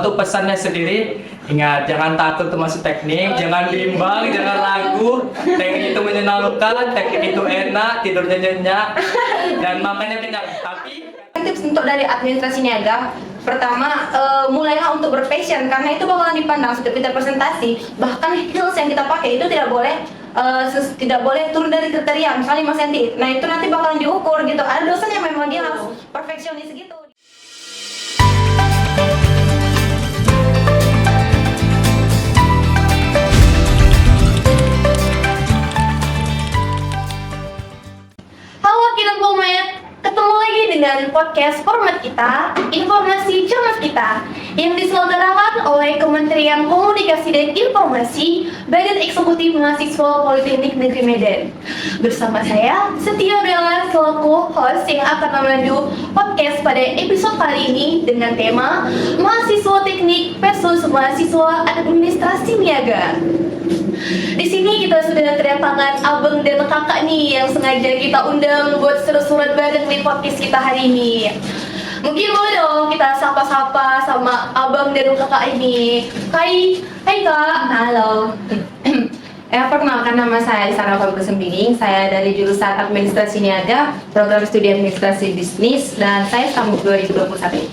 Untuk pesannya sendiri, ingat jangan takut untuk masuk teknik, jangan bimbang, jangan ragu. Teknik itu menyenangkan, teknik itu enak, tidurnya nyenyak, dan makannya kenyang. Tapi tips untuk dari administrasi niaga, pertama mulailah untuk berpassion karena itu bakalan dipandang setiap kita presentasi. Bahkan heels yang kita pakai itu tidak boleh turun dari kriteria, misalnya 5 cm. Nah itu nanti bakalan diukur gitu. Ada dosen yang memang dia harus perfeksionis gitu. Halo Kilat Pomet, ketemu lagi dengan podcast format kita, Informasi Cermat Kita, yang diselenggarakan oleh Kementerian Komunikasi dan Informasi, Badan Eksekutif Mahasiswa Politeknik Negeri Medan. Bersama saya, Setia Bella, selaku host yang akan memandu podcast pada episode kali ini dengan tema Mahasiswa Teknik versus Mahasiswa Administrasi Niaga. Di sini kita sudah kedatangan abang dan kakak nih yang sengaja kita undang buat seru-seruan bareng di podcast kita hari ini. Mungkin boleh dong kita sapa-sapa sama abang dan kakak ini. Hai kak. Halo. Perkenalkan, nama saya Isara Fabrikasembing. Saya dari jurusan Administrasi Niaga, program studi Administrasi Bisnis, dan saya sambut 2021.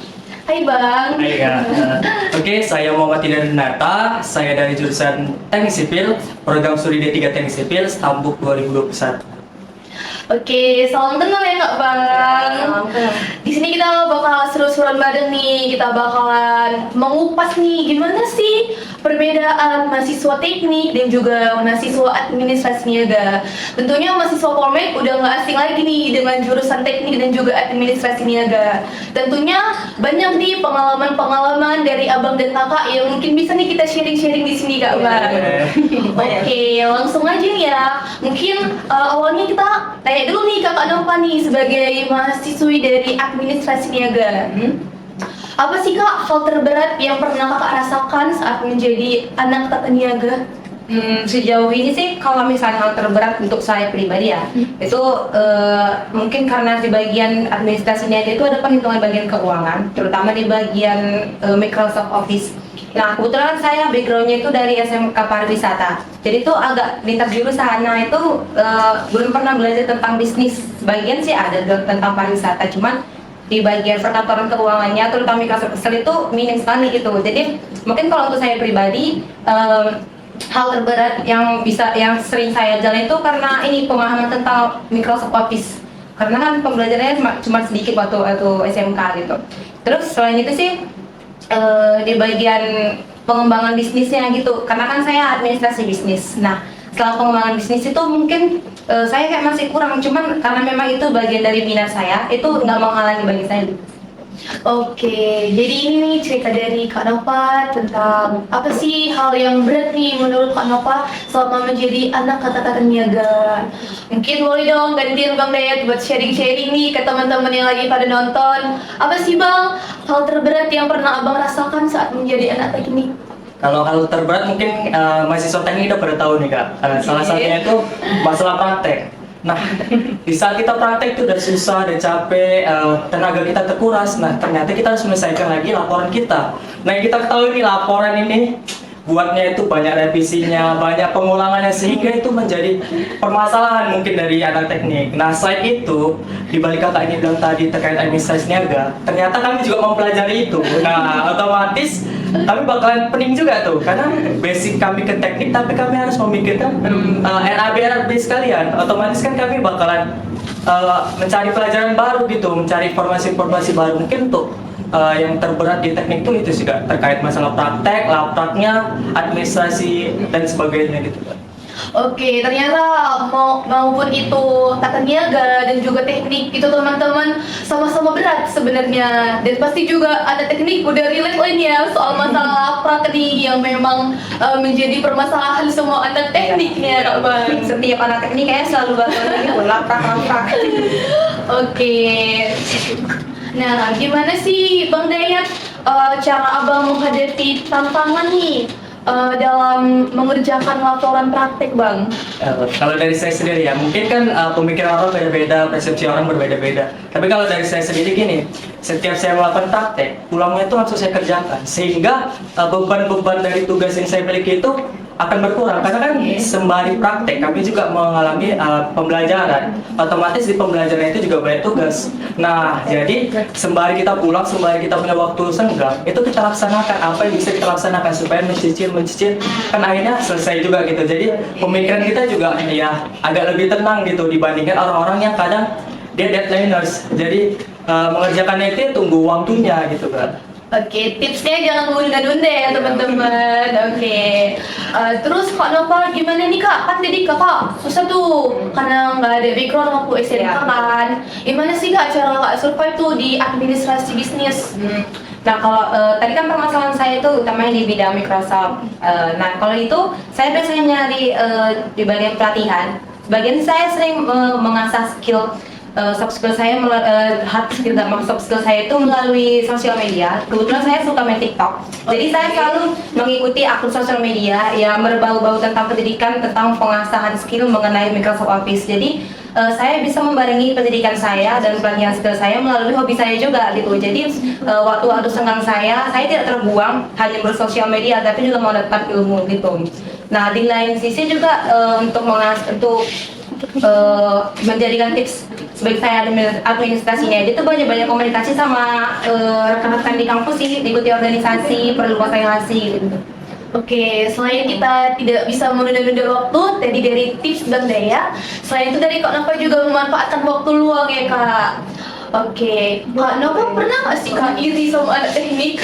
Hai bang. Hai Kak. Oke, saya Muhammad Dinata, saya dari jurusan Teknik Sipil, program studi D3 Teknik Sipil, Stambuk 2021. Oke, salam kenal ya kak bang. Di sini kita bakal seru-seruan bareng nih. Kita bakalan mengupas nih gimana sih perbedaan mahasiswa teknik dan juga mahasiswa administrasi niaga. Tentunya mahasiswa Polmek udah nggak asing lagi nih dengan jurusan teknik dan juga administrasi niaga. Tentunya banyak nih pengalaman-pengalaman dari abang dan kakak yang mungkin bisa nih kita sharing-sharing di sini kak bang. Oke, langsung aja nih ya. Mungkin awalnya kita tanya dulu nih kakak Nova nih sebagai mahasiswi dari administrasi niaga. Apa sih kak hal terberat yang pernah kakak rasakan saat menjadi anak tata niaga? Sejauh ini sih kalau misalnya hal terberat untuk saya pribadi ya, itu mungkin karena di bagian administrasi niaga itu ada penghitungan bagian keuangan, terutama di bagian Microsoft Office. Nah, kebetulan saya backgroundnya itu dari SMK Pariwisata, jadi itu agak lintas jurusan. Nah itu belum pernah belajar tentang bisnis. Sebagian sih ada tentang pariwisata, cuman di bagian perkantoran keuangannya, terutama Microsoft Excel itu minim sekali gitu. Jadi mungkin kalau untuk saya pribadi, hal terberat yang sering saya jalan itu karena ini pemahaman tentang Microsoft Office. Karena kan pembelajarannya cuma sedikit waktu SMK gitu. Terus selain itu sih di bagian pengembangan bisnisnya gitu, karena kan saya administrasi bisnis. Nah setelah pengembangan bisnis itu mungkin saya kayak masih kurang, cuman karena memang itu bagian dari minat saya, itu nggak menghalangi bagi saya. Oke, jadi ini nih cerita dari Kak Nova tentang apa sih hal yang berat nih menurut Kak Nova selama menjadi anak tata niaga. Mungkin boleh dong gantian Bang Dayat buat sharing-sharing nih ke teman-teman yang lagi pada nonton. Apa sih Bang hal terberat yang pernah Abang rasakan saat menjadi anak teknik? Kalau hal terberat mungkin mahasiswa teknik udah pada tahu nih Kak. Salah satunya itu masalah praktek. Nah, di saat kita praktek itu udah susah, udah capek, tenaga kita terkuras. Nah, ternyata kita harus menyelesaikan lagi laporan kita. Nah, yang kita ketahui nih laporan ini buatnya itu banyak revisinya, banyak pengulangannya, sehingga itu menjadi permasalahan mungkin dari anak teknik. Nah, selain itu, di balik kakak ini bilang tadi terkait administrasi niaga, ternyata kami juga mempelajari itu. Nah, otomatis kami bakalan pening juga tuh, karena basic kami ke teknik, tapi kami harus memikirkan RAB sekalian. Otomatis kan kami bakalan mencari pelajaran baru gitu, mencari informasi-informasi baru. Mungkin untuk yang terberat di teknik itu sih Kak, terkait masalah praktek, lapraknya, administrasi dan sebagainya gitu Kak. Oke, ternyata maupun itu tata niaga dan juga teknik itu teman-teman sama-sama berat sebenarnya. Dan pasti juga ada teknik udah relate lainnya soal masalah laprak nih yang memang menjadi permasalahan semua anak tekniknya Kak Bang. Setiap anak teknik kayaknya selalu bakal lagi laprak. Oke. Nah, gimana sih Bang Dayat cara Abang menghadapi tantangan nih dalam mengerjakan laporan praktek Bang? Kalau dari saya sendiri ya, mungkin kan pemikiran orang beda-beda, persepsi orang berbeda-beda. Tapi kalau dari saya sendiri gini, setiap saya melakukan praktek, pulangnya itu langsung saya kerjakan. Sehingga beban-beban dari tugas yang saya miliki itu akan berkurang. Karena kan sembari praktek, kami juga mengalami pembelajaran. Otomatis di pembelajaran itu juga banyak tugas. Nah, jadi sembari kita pulang, sembari kita punya waktu senggang, itu kita laksanakan apa yang bisa kita laksanakan supaya mencicil, kan akhirnya selesai juga gitu. Jadi pemikiran kita juga ya agak lebih tenang gitu dibandingkan orang-orang yang kadang dia deadliners. Jadi mengerjakannya itu ya tunggu waktunya gitu kan. Oke, tipsnya jangan menunda-nunda ya teman-teman. Oke. Terus Kak Nova gimana nih Kak? Kan tadi Kakak susah tuh karena nggak ada background waktu SMK Ya. kan. Gimana sih Kak cara Kak survive tuh di administrasi bisnis? Nah kalau tadi kan permasalahan saya itu utamanya di bidang Microsoft. Nah kalau itu saya biasanya nyari di bagian pelatihan. Bagian saya sering mengasah skill soft skill saya, hard skill dan soft skill saya itu melalui sosial media. Kebetulan saya suka main TikTok. Jadi saya selalu mengikuti akun sosial media yang berbau-bau tentang pendidikan, tentang pengasahan skill mengenai Microsoft Office. Jadi saya bisa membarengi pendidikan saya dan pelatihan skill saya melalui hobi saya juga gitu. Jadi waktu senggang saya tidak terbuang hanya bersosial media, tapi juga mendapat ilmu gitu. Nah di lain sisi juga untuk menjadikan tips sebagai saya administrasinya, itu banyak komunikasi sama rekan-rekan di kampus sih, ikuti organisasi, perlu konsentrasi gitu. Oke, selain kita tidak bisa menunda-nunda waktu, tadi dari tips dan daya, selain itu dari Kak Nova juga memanfaatkan waktu luang ya Kak. Oke, Kak Nova pernah nggak sih Kak iri sama anak teknik?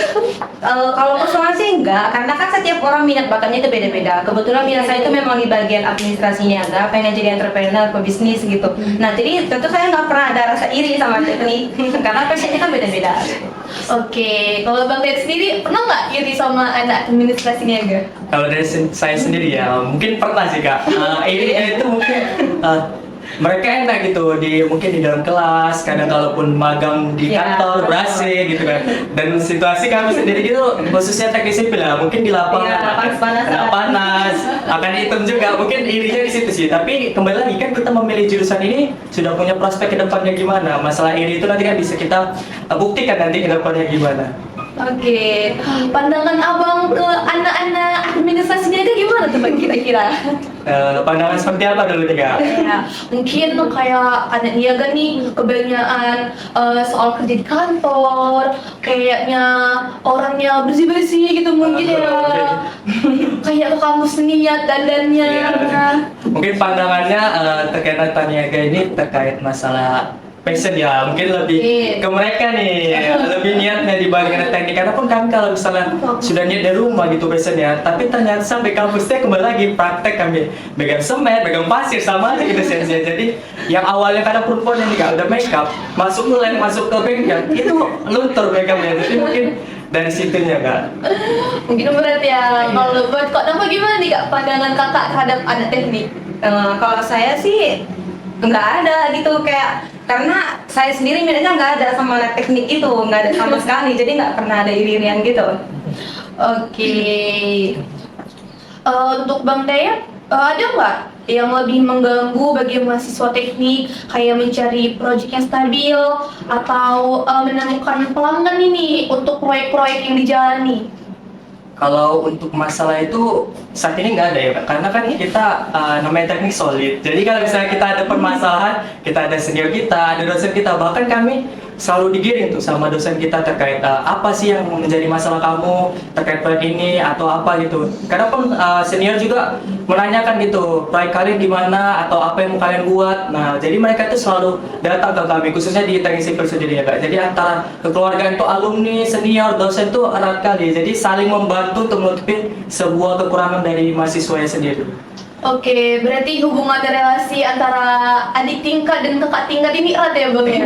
Kalau personal sih enggak, karena kan setiap orang minat bakatnya itu beda-beda. Kebetulan minat saya itu memang di bagian administrasinya, enggak pengen jadi entrepreneur, pebisnis gitu. Nah jadi tentu saya nggak pernah ada rasa iri sama teknik, karena passionnya kan beda-beda. Oke, kalau Bang Ted sendiri pernah nggak iri sama anak administrasi niaga? Kalau dari saya sendiri ya, mungkin pernah sih Kak. Irinya itu mungkin mereka enak gitu mungkin di dalam kelas, kadang kalaupun magang di Ya, kantor berasa gitu kan. Dan situasi kami sendiri gitu, khususnya teknik sipil lah, mungkin di lapangan Iya, lapangan panas. kena panas, akan hitam juga. Mungkin irinya di situ sih. Tapi kembali lagi kan kita memilih jurusan ini sudah punya prospek ke depannya gimana. Masalah iri itu nanti kan bisa kita buktikan nanti ke depannya gimana. Oke, pandangan abang ke anak-anak administrasi niaga gimana tuh Bang kira-kira? Pandangan seperti apa dulu nih Kak? Ya, mungkin kayak anak niaga nih kebanyakan soal kerja di kantor, kayaknya orangnya bersih-bersih gitu mungkin ya. Kayak ke kampus niat dandannya. Iya. Mungkin pandangannya terkait tata niaga ini terkait masalah passion ya, mungkin lebih ke mereka nih, lebih niatnya dibandingkan teknik. Karena pun kan kalau misalnya sudah niat dari rumah gitu passionnya, tapi ternyata sampai kampusnya kembali lagi praktek kami megang semen, megang pasir sama aja gitu sensinya. Jadi yang awalnya karena perempuan yang nggak udah makeup, masuk ngelem, masuk ke bengkel itu luntur makeupnya. Jadi mungkin dari situnya Kak. Mungkin berat ya. Kalau buat Kak Nova gimana nih Kak pandangan kakak terhadap anak teknik? Kalau saya sih nggak ada gitu, kayak karena saya sendiri minatnya nggak ada sama anak teknik itu, nggak ada sama sekali, jadi nggak pernah ada iri-irian gitu. Oke. Untuk Bang Dayat, ada nggak yang lebih mengganggu bagi mahasiswa teknik kayak mencari proyek yang stabil atau menemukan pelanggan ini untuk proyek-proyek yang dijalani? Kalau untuk masalah itu saat ini nggak ada ya Kak, karena kan kita namanya teknik solid. Jadi kalau misalnya kita ada permasalahan, kita ada senior kita, ada dosen kita, bahkan kami selalu digiring tuh sama dosen kita terkait apa sih yang menjadi masalah kamu terkait proyek ini atau apa gitu. Karena pun senior juga menanyakan gitu proyek kalian di mana atau apa yang mau kalian buat. Nah jadi mereka tuh selalu datang ke kami, khususnya di teknik sipil sendiri ya Kak. Jadi antara kekeluargaan tuh alumni, senior, dosen tuh erat kali. Jadi saling membantu untuk menutupi sebuah kekurangan dari mahasiswanya sendiri. Oke, berarti hubungan relasi antara adik tingkat dan kakak tingkat ini erat ya Bang ya?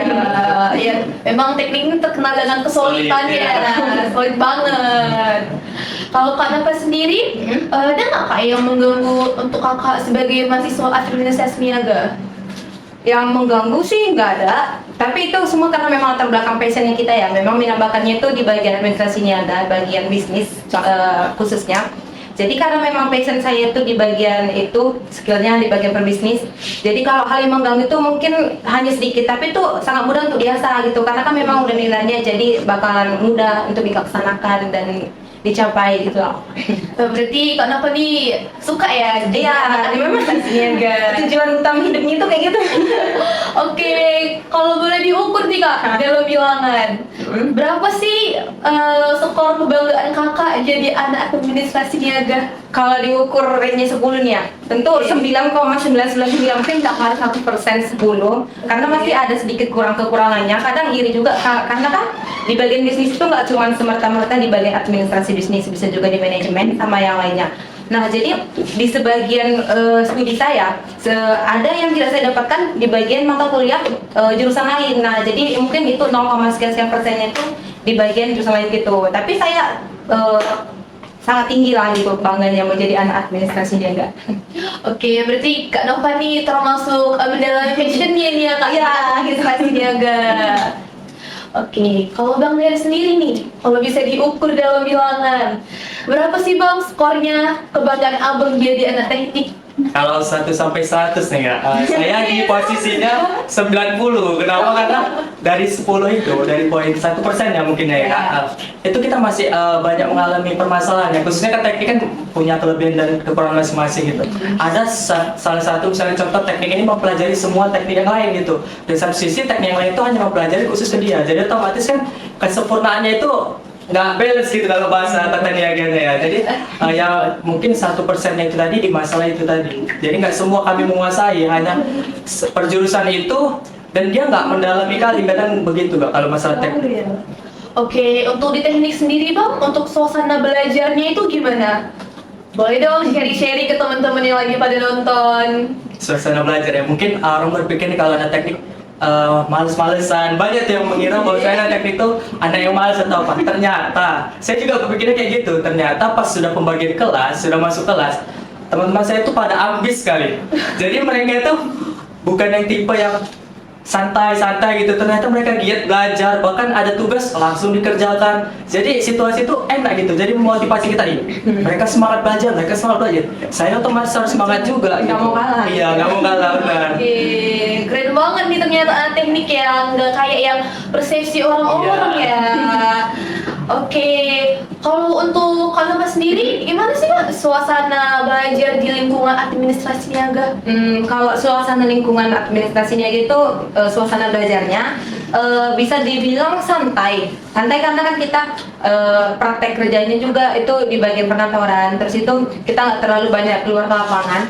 Ya, memang teknik ini terkenal dengan kesulitannya, solid banget. Kalau Kak Nova sendiri, ada nggak Kak yang mengganggu untuk kakak sebagai mahasiswa administrasi niaga? Yang mengganggu sih nggak ada, tapi itu semua karena memang latar belakang passionnya kita ya, memang minat bakatnya itu di bagian administrasinya ada, bagian bisnis khususnya. Jadi karena memang passion saya itu di bagian itu, skillnya di bagian berbisnis. Jadi kalau hal yang mengganggu itu mungkin hanya sedikit, tapi itu sangat mudah untuk diasah gitu. Karena kan memang udah nilainya, jadi bakalan mudah untuk dilaksanakan dan dicapai gitu loh. Berarti kenapa nih suka ya? Iya, memang niaga. tujuan utama hidupnya itu kayak gitu. Oke, kalau boleh diukur nih kak dalam bilangan, berapa sih skor kebanggaan kakak jadi anak administrasi niaga? Kalau diukur rate-nya 10 nih ya, tentu 9,999 mungkin nggak harus 100% 10, karena masih ada sedikit kekurangannya. Kadang iri juga karena kan di bagian bisnis itu nggak cuma semerta-merta di bagian administrasi bisnis, bisa juga di manajemen sama yang lainnya. Nah, jadi di sebagian studi saya ada yang tidak saya dapatkan di bagian mata kuliah jurusan lain. Nah, jadi mungkin itu 0, sekian persennya itu di bagian jurusan lain gitu. Tapi saya sangat tinggi lah gitu bangganya menjadi anak administrasi niaga. Oke, berarti Kak Nova nih termasuk mendalami passionnya nih ya Kak Iya. administrasi niaga. Oke, kalau Bang Dery sendiri nih, kalau bisa diukur dalam bilangan, berapa sih Bang skornya kebanggaan Abang jadi anak teknik? Kalau 1 sampai 100 nih ya, saya di posisinya 90. Kenapa? Karena dari 10 itu, dari poin 1% ya mungkin ya, itu kita masih banyak mengalami permasalahan ya. Khususnya kan teknik kan punya kelebihan dan kekurangan masing-masing gitu. Ada salah satu misalnya contoh teknik ini mempelajari semua teknik yang lain gitu. Dan satu sisi teknik yang lain itu hanya mempelajari khusus ke dia. Jadi otomatis kan kesempurnaannya itu nggak balance gitu kalau bahasa tata niaganya ya. Jadi ya mungkin 1%-nya itu tadi di masalah itu tadi. Jadi nggak semua kami menguasai, hanya perjurusan itu dan dia nggak mendalami kali, kadang begitu nggak kalau masalah teknik. Oke, untuk di teknik sendiri Bang, untuk suasana belajarnya itu gimana? Boleh dong sharing-sharing ke teman-teman yang lagi pada nonton. Suasana belajar ya, mungkin orang berpikir nih kalau ada teknik males-malesan, banyak yang mengira bahwa saya anak teknik itu anak yang males atau apa. Ternyata saya juga berpikirnya kayak gitu. Ternyata pas sudah pembagian kelas, sudah masuk kelas, teman-teman saya itu pada ambis sekali. Jadi mereka itu bukan yang tipe yang santai-santai gitu, ternyata mereka giat belajar, bahkan ada tugas langsung dikerjakan. Jadi situasi itu enak gitu, jadi memotivasi kita nih. Mereka semangat belajar, saya otomatis harus semangat juga Nggak gitu. mau kalah. Iya, nggak mau kalah, benar. Oke, keren banget nih ternyata teknik yang nggak kayak yang persepsi orang-orang Iya. ya. Oke, kalau untuk Kak Nova sendiri, gimana sih Kak suasana belajar di lingkungan administrasi niaga? Kalau suasana lingkungan administrasi niaga itu suasana belajarnya bisa dibilang santai karena kan kita praktek kerjanya juga itu di bagian perkantoran, terus itu kita nggak terlalu banyak keluar ke lapangan.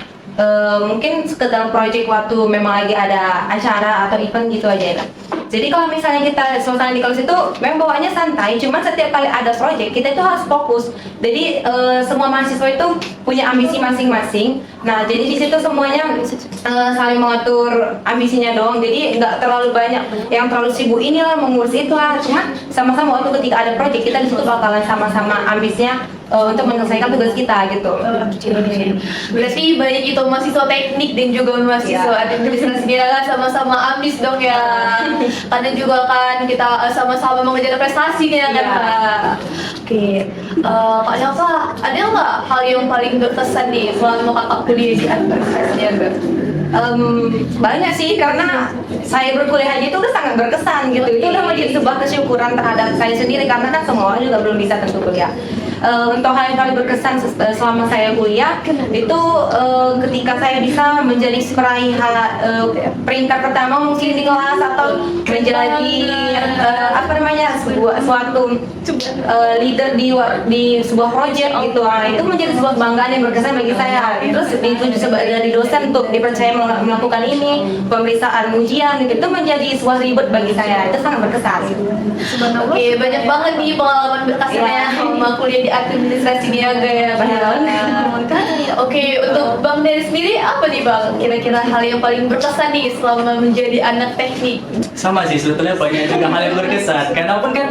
Mungkin sekedar project waktu memang lagi ada acara atau event gitu aja ya. Jadi kalau misalnya kita suasana di kampus itu memang bawaannya santai, cuman setiap kali ada project kita itu harus fokus. Jadi semua mahasiswa itu punya ambisi masing-masing. Nah, jadi di situ semuanya saling mengatur ambisinya doang. Jadi nggak terlalu banyak yang terlalu sibuk inilah mengurus itulah. Cuma sama-sama waktu ketika ada project kita di situ bakalan sama-sama ambisnya untuk menyelesaikan tugas kita gitu. Berarti banyak itu mahasiswa teknik dan juga mahasiswa administrasi niaga sama-sama ambis dong ya. Karena juga kan kita sama-sama mengejar prestasi ya kan Kak. Oke, Kak Nova, ada nggak hal yang paling berkesan nih selama kakak kuliah di administrasi niaga? Banyak sih, karena saya berkuliah aja itu udah sangat berkesan gitu. Itu udah menjadi sebuah kesyukuran terhadap saya sendiri, karena kan semua orang juga belum bisa tentu kuliah. Untuk hal yang paling berkesan selama saya kuliah itu ketika saya bisa menjadi peraih peringkat pertama mungkin di kelas, atau menjadi apa namanya suatu leader di sebuah project gitu. Itu menjadi sebuah kebanggaan yang berkesan bagi saya. Terus ditunjuk dari dosen untuk dipercaya melakukan ini, pemeriksaan ujian gitu, itu menjadi sebuah ribet bagi saya. Itu sangat berkesan. Oke, banyak banget nih pengalaman berkesannya sama kuliah di administrasi niaga ya. Banyak banget. Oke, untuk Bang Dery sendiri apa nih Bang? Kira-kira hal yang paling berkesan nih selama menjadi anak teknik? Sama sih, sebetulnya banyak juga hal yang berkesan. Karena pun kan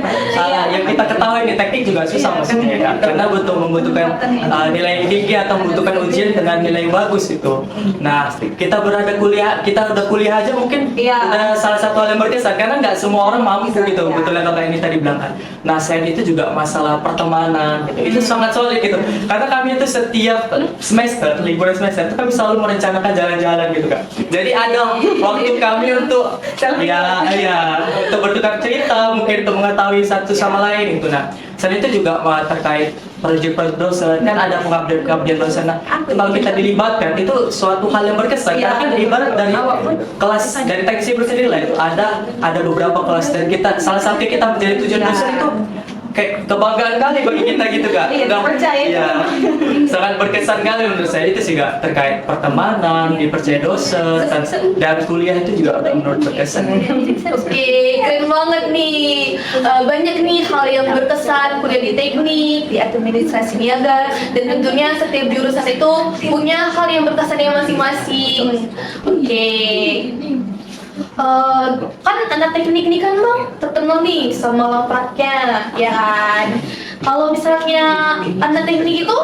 yang kita ketahui nih, teknik juga susah maksudnya kan. Karena membutuhkan nilai yang tinggi atau membutuhkan ujian dengan nilai yang bagus itu. Nah, kita udah kuliah aja mungkin udah salah satu hal yang berkesan. Karena nggak semua orang mampu gitu, betul yang kata ini tadi bilang kan. Nah, selain itu juga masalah pertemanan, teman gitu. Itu sangat solid gitu. Karena kami itu setiap semester, liburan semester itu kami selalu merencanakan jalan-jalan gitu Kak. Jadi ada waktu kami untuk untuk bertukar cerita, mungkin untuk mengetahui satu sama lain gitu. Nah, selain itu juga terkait proyek-proyek dosen kan ada pengabdian dosen. Nah, kalau kita dilibatkan itu suatu hal yang berkesan. Karena kan ibarat dari kelas dari teknik sipil sendiri lah itu ada beberapa kelas dan kita salah satu kita menjadi tujuan dosen itu kayak kebanggaan kali bagi kita gitu Kak. Iya, percaya. Iya, sangat berkesan kali menurut saya itu sih Kak, terkait pertemanan, dipercaya dosen dan kuliah itu juga menurut berkesan. Oke, keren banget nih. Banyak nih hal yang berkesan kuliah di teknik, di administrasi niaga, dan tentunya setiap jurusan itu punya hal yang berkesan yang masing-masing. Oke. Kan anak teknik nih kan bang terkenal nih sama lapraknya, ya kan? Kalau misalnya anak teknik itu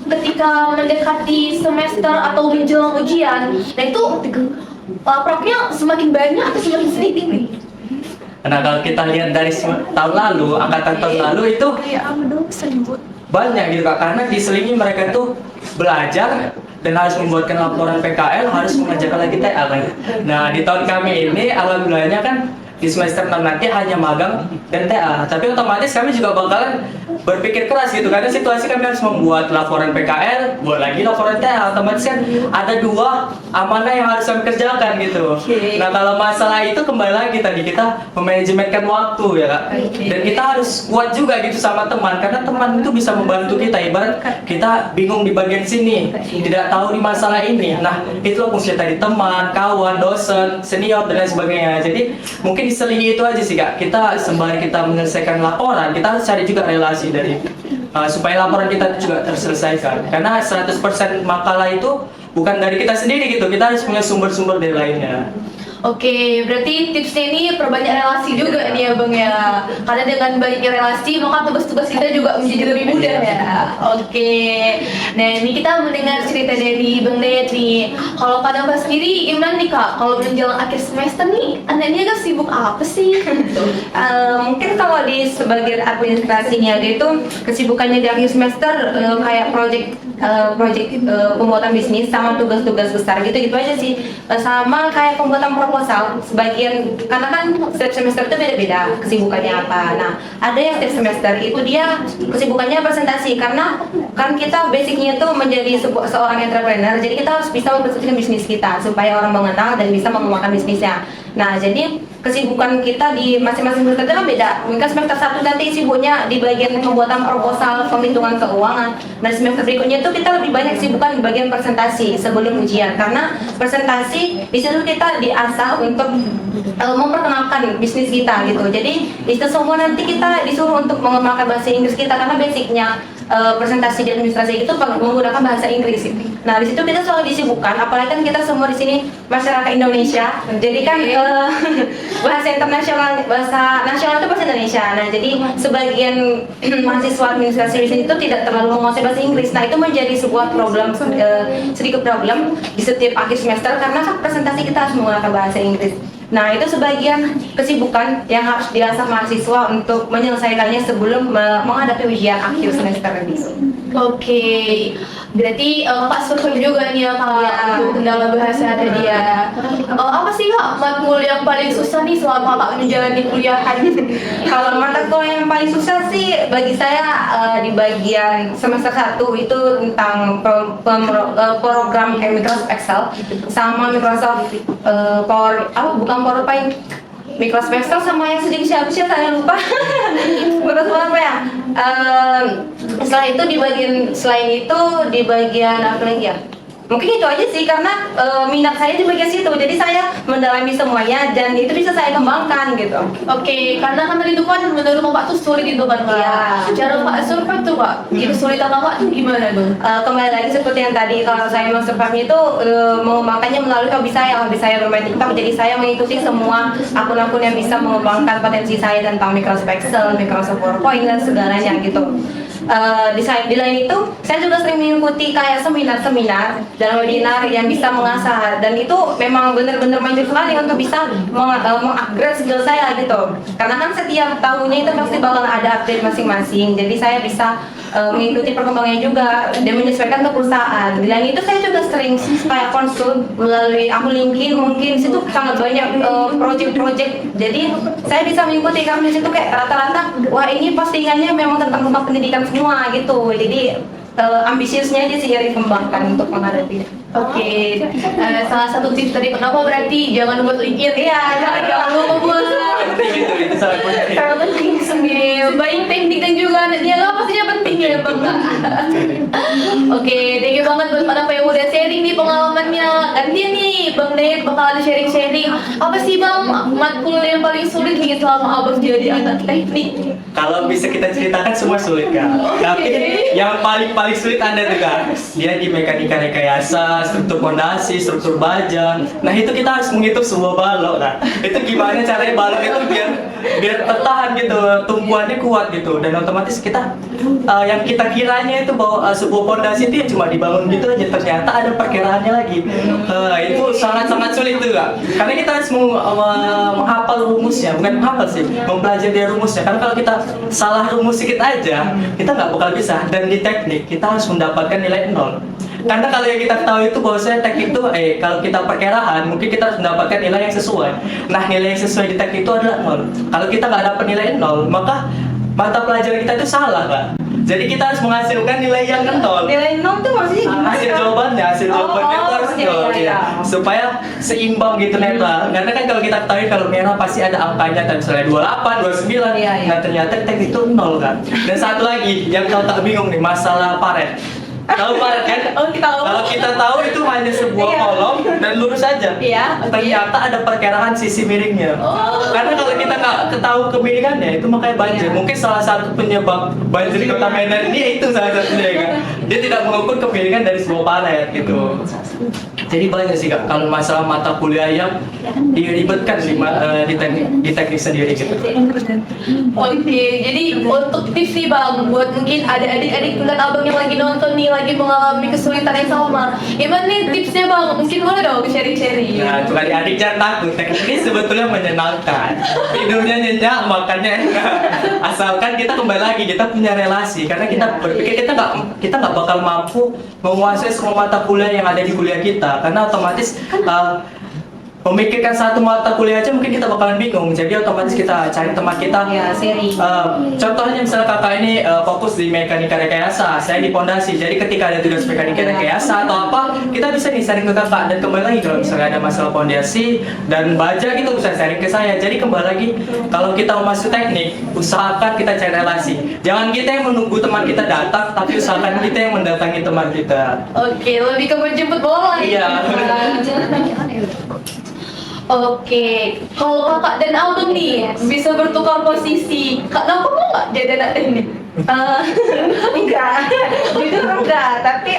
ketika mendekati semester atau menjelang ujian, nah itu lapraknya semakin banyak atau semakin sedikit nih? Nah kalau kita lihat dari tahun lalu, angkatan tahun lalu itu banyak gitu Kak, karena diselingi mereka tuh belajar dan harus membuatkan laporan PKL, harus mengerjakan lagi TA kan. Nah di tahun kami ini alhamdulillahnya kan di semester 6 nanti hanya magang dan TA, tapi otomatis kami juga bakalan berpikir keras gitu karena situasi kami harus membuat laporan PKL, buat lagi laporan TA, otomatis kan ada dua amanah yang harus kami kerjakan gitu. Nah kalau masalah itu kembali lagi tadi kita memanajemenkan waktu ya Kak, dan kita harus kuat juga gitu sama teman karena teman itu bisa membantu kita. Ibarat kita bingung di bagian sini, tidak tahu di masalah ini, nah itu fungsi tadi teman, kawan, dosen, senior dan lain sebagainya. Jadi mungkin diselingi itu aja sih Kak, kita sembari kita menyelesaikan laporan kita harus cari juga relasi dari supaya laporan kita juga terselesaikan karena 100% makalah itu bukan dari kita sendiri gitu, kita harus punya sumber-sumber dari lainnya. Oke, berarti tipsnya ini perbanyak relasi juga nih ya Bang ya. Karena dengan banyaknya relasi maka tugas-tugas kita juga menjadi lebih mudah ya. Oke. Nah ini kita mendengar cerita dari Bang Dayat nih. Kalau pada Mbak sendiri gimana nih Kak? Kalau menjelang akhir semester nih, anaknya kan sibuk apa sih? Mungkin kalau di sebagian administrasi niaga itu kesibukannya di akhir semester kayak project pembuatan bisnis sama tugas-tugas besar gitu aja sih. Sama kayak pembuatan proposal sebagian karena kan setiap semester itu beda-beda kesibukannya apa. Nah ada yang setiap semester itu dia kesibukannya presentasi karena kan kita basicnya itu menjadi seorang entrepreneur, jadi kita harus bisa mempresentasikan bisnis kita supaya orang mengenal dan bisa mengembangkan bisnisnya. Nah jadi kesibukan kita di masing-masing semester itu kan beda. Mungkin semester 1 nanti sibuknya di bagian pembuatan proposal, penghitungan keuangan. Nah semester berikutnya itu kita lebih banyak kesibukan di bagian presentasi sebelum ujian karena presentasi di situ kita diasah untuk memperkenalkan bisnis kita gitu. Jadi itu semua nanti kita disuruh untuk mengembangkan bahasa Inggris kita karena basicnya presentasi di administrasi itu menggunakan bahasa Inggris. Nah di situ kita selalu disibukkan, apalagi kan kita semua di sini masyarakat Indonesia. Jadi kan bahasa internasional, bahasa nasional itu bahasa Indonesia. Nah jadi sebagian mahasiswa administrasi di sini itu tidak terlalu menguasai bahasa Inggris. Nah itu menjadi sebuah problem, sedikit problem di setiap akhir semester karena presentasi kita harus menggunakan bahasa Inggris. Nah itu sebagian kesibukan yang harus diasah mahasiswa untuk menyelesaikannya sebelum menghadapi ujian akhir semester ini. Oke, berarti Kak survei juga nih ya Kak untuk kendala bahasa tadi ya. Apa sih Kak matkul yang paling susah nih selama Kak menjalani kuliahan? Kalau mata kuliah yang paling susah sih bagi saya di bagian semester 1 itu tentang program Microsoft Excel sama Microsoft PowerPoint. Microsoft Excel sama yang sedikit siapa sih saya lupa. Microsoft apa ya? Selain itu di bagian apa lagi ya? Mungkin itu aja sih karena minat saya di bagian situ, jadi saya mendalami semuanya dan itu bisa saya kembangkan gitu. Oke, karena kan tadi itu kan menurut Bapak tuh sulit itu kan Pak. Iya. Cara Pak survei tuh Pak, kesulitan Bapak tuh gimana tuh? Kembali lagi seperti yang tadi, kalau saya mau survei itu mengembangkannya melalui hobi saya bermain TikTok, jadi saya mengikuti semua akun-akun yang bisa mengembangkan potensi saya tentang Microsoft Excel, Microsoft PowerPoint dan segalanya gitu. desain. Di lain itu saya juga sering mengikuti kayak seminar-seminar dan webinar yang bisa mengasah, dan itu memang benar-benar maju sekali untuk bisa mengupgrade skill saya gitu, karena kan setiap tahunnya itu pasti bakal ada update masing-masing, jadi saya bisa mengikuti perkembangannya juga dan menyesuaikan ke perusahaan. Di lain itu saya juga sering kayak konsul melalui akun LinkedIn, mungkin situ sangat banyak project-project, jadi saya bisa mengikuti karena di situ kayak rata-rata wah ini postingannya memang tentang pendidikan semua gitu, jadi ambisiusnya aja sih ya dikembangkan untuk menghadapi. Oke, salah satu tips dari kenapa berarti jangan buat LinkedIn. Iya, jangan lupa buat. Penting itu sangat penting. Sangat penting sendiri. Baik teknik dan juga niaga pastinya penting ya bang. Oke, thank you banget buat para yang udah sharing nih pengalamannya. Gantian nih Bang Dayat bakal sharing-sharing. Apa sih bang matkul yang paling sulit nih selama abang jadi anak teknik? Kalau bisa kita ceritakan semua sulit kan. Tapi yang paling sulit Anda tuh kan, dia di mekanika rekayasa, struktur fondasi, struktur baja. Nah itu kita harus menghitung sebuah balok kan. Itu gimana caranya balok itu biar tertahan gitu, tumpuannya kuat gitu. Dan otomatis kita yang kita kiranya itu bahwa sebuah fondasi itu ya cuma dibangun gitu aja, ternyata ada perkiraannya lagi. Itu sangat sulit tuh kan. Karena kita harus menghafal rumusnya, bukan menghafal sih, mempelajari rumusnya. Karena kalau kita salah rumus sedikit aja, kita nggak bakal bisa. Dan di teknik kita harus mendapatkan nilai 0. Karena kalau yang kita tahu itu bahwasanya teknik itu kalau kita perkiraan mungkin kita harus mendapatkan nilai yang sesuai. Nah nilai yang sesuai di teknik itu adalah 0. Kalau kita nggak dapat nilai 0, maka mata pelajaran kita itu salah Kak. Jadi kita harus menghasilkan nilai yang 0. Nilai 0 tuh maksudnya gimana? Hasil jawabannya itu harus 0 ya. Supaya seimbang gitu netral. Karena kan kalau kita tahu kalau merah pasti ada angkanya, dan misalnya 28, 29. Nah ternyata teknik itu 0 kan. Dan satu lagi yang kau tak bingung nih, masalah paret. Tahu paret kan? Oh kita tahu. Kalau kita tahu itu hanya sebuah kolom dan lurus saja. Iya, oke. Ternyata ada perkiraan sisi miringnya. Karena kalau kita nggak ketahui kemiringannya, itu makanya banjir. Mungkin salah satu penyebab banjir di Kota Medan ini itu salah satunya kan. Dia tidak mengukur kemiringan dari sebuah paret gitu. Jadi banyak sih Kak, kalau masalah mata kuliah yang diribetkan di teknik sendiri gitu. Oke, jadi untuk tips nih bang, buat mungkin ada adik-adik tingkat abang yang lagi nonton nih, lagi mengalami kesulitan yang sama. Gimana nih tipsnya bang? Mungkin boleh dong sharing-sharing. Nah, untuk adik-adik jangan takut, teknik ini sebetulnya menyenangkan. Tidurnya nyenyak, makannya enak. Asalkan kita kembali lagi, kita punya relasi. Karena kita berpikir kita nggak bakal mampu menguasai semua mata kuliah yang ada di kuliah kita. Karena otomatis memikirkan satu mata kuliah aja mungkin kita bakalan bingung. Jadi otomatis kita cari teman kita. Ya, seri. Contohnya misalnya kakak ini fokus di mekanika rekayasa, saya di fondasi. Jadi ketika ada tugas mekanika rekayasa atau apa, kita bisa nih sharing ke kakak. Dan kembali lagi kalau misalnya ada masalah fondasi dan baja gitu bisa sharing ke saya. Jadi kembali lagi kalau kita mau masuk teknik, usahakan kita cari relasi. Jangan kita yang menunggu teman kita datang, tapi usahakan kita yang mendatangi teman kita. Oke, lebih ke menjemput bola. Iya. Oke, kalau kakak dan abang nih bisa bertukar posisi, kenapa mau nggak jadi anak teknik? Enggak, jujur enggak, tapi